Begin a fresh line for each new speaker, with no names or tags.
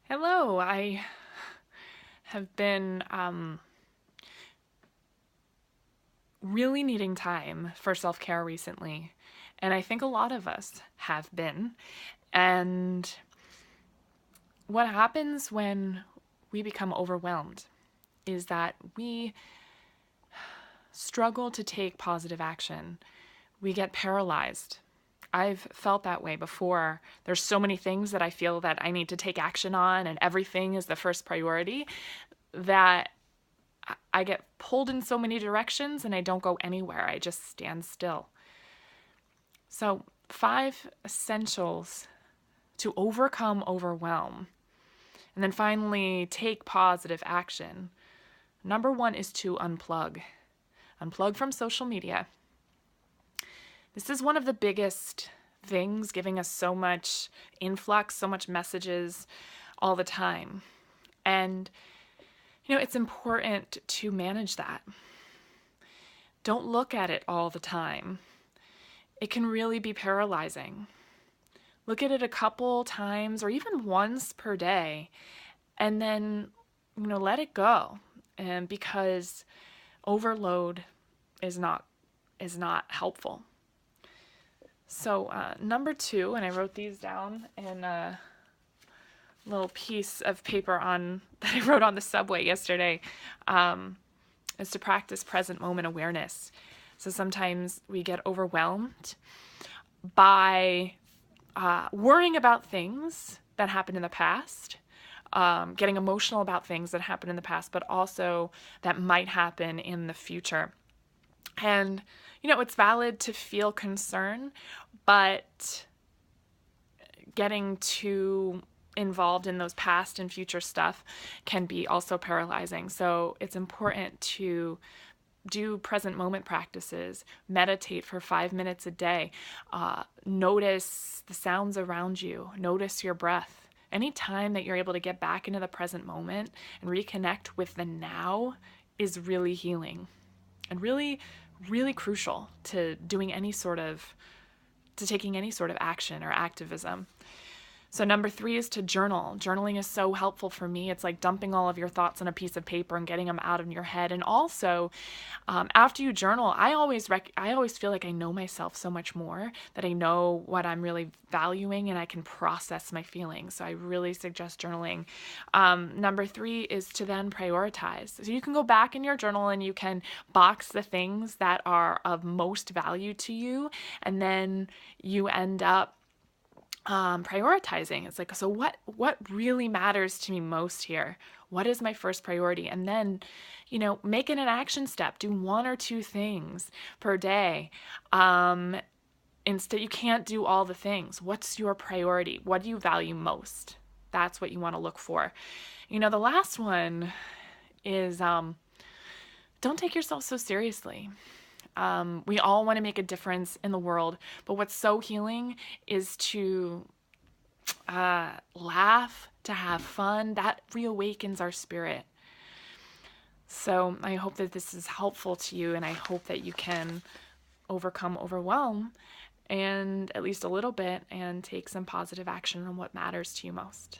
Hello, I have been really needing time for self care recently, and I think a lot of us have been. And what happens when we become overwhelmed is that we struggle to take positive action. We get paralyzed. I've felt that way before. There's so many things that I feel that I need to take action on, and everything is the first priority, that I get pulled in so many directions and I don't go anywhere. I just stand still. So, 5 essentials to overcome overwhelm and then finally take positive action. Number one is to unplug. Unplug from social media. This is one of the biggest things, giving us so much influx, so much messages all the time. And it's important to manage that. Don't look at it all the time. It can really be paralyzing. Look at it a couple times or even once per day, and then let it go. And because overload is not helpful. So number two, and I wrote these down in a little piece of paper that I wrote on the subway yesterday, is to practice present moment awareness. So sometimes we get overwhelmed by worrying about things that happened in the past, getting emotional about things that happened in the past, but also that might happen in the future. And, it's valid to feel concern, but getting too involved in those past and future stuff can be also paralyzing. So it's important to do present moment practices, meditate for 5 minutes a day, notice the sounds around you, notice your breath. Any time that you're able to get back into the present moment and reconnect with the now is really healing and really, really crucial to taking any sort of action or activism. So number 3 is to journal. Journaling is so helpful for me. It's like dumping all of your thoughts on a piece of paper and getting them out of your head. And also, after you journal, I always feel like I know myself so much more, that I know what I'm really valuing and I can process my feelings. So I really suggest journaling. Number 3 is to then prioritize. So you can go back in your journal and you can box the things that are of most value to you, and then you end up prioritizing. It's like, so what really matters to me most here? What is my first priority? And then, make it an action step. Do 1 or 2 things per day. Instead, you can't do all the things. What's your priority? What do you value most? That's what you want to look for. The last one is don't take yourself so seriously. We all want to make a difference in the world, but what's so healing is to laugh, to have fun. That reawakens our spirit. So I hope that this is helpful to you, and I hope that you can overcome overwhelm and at least a little bit and take some positive action on what matters to you most.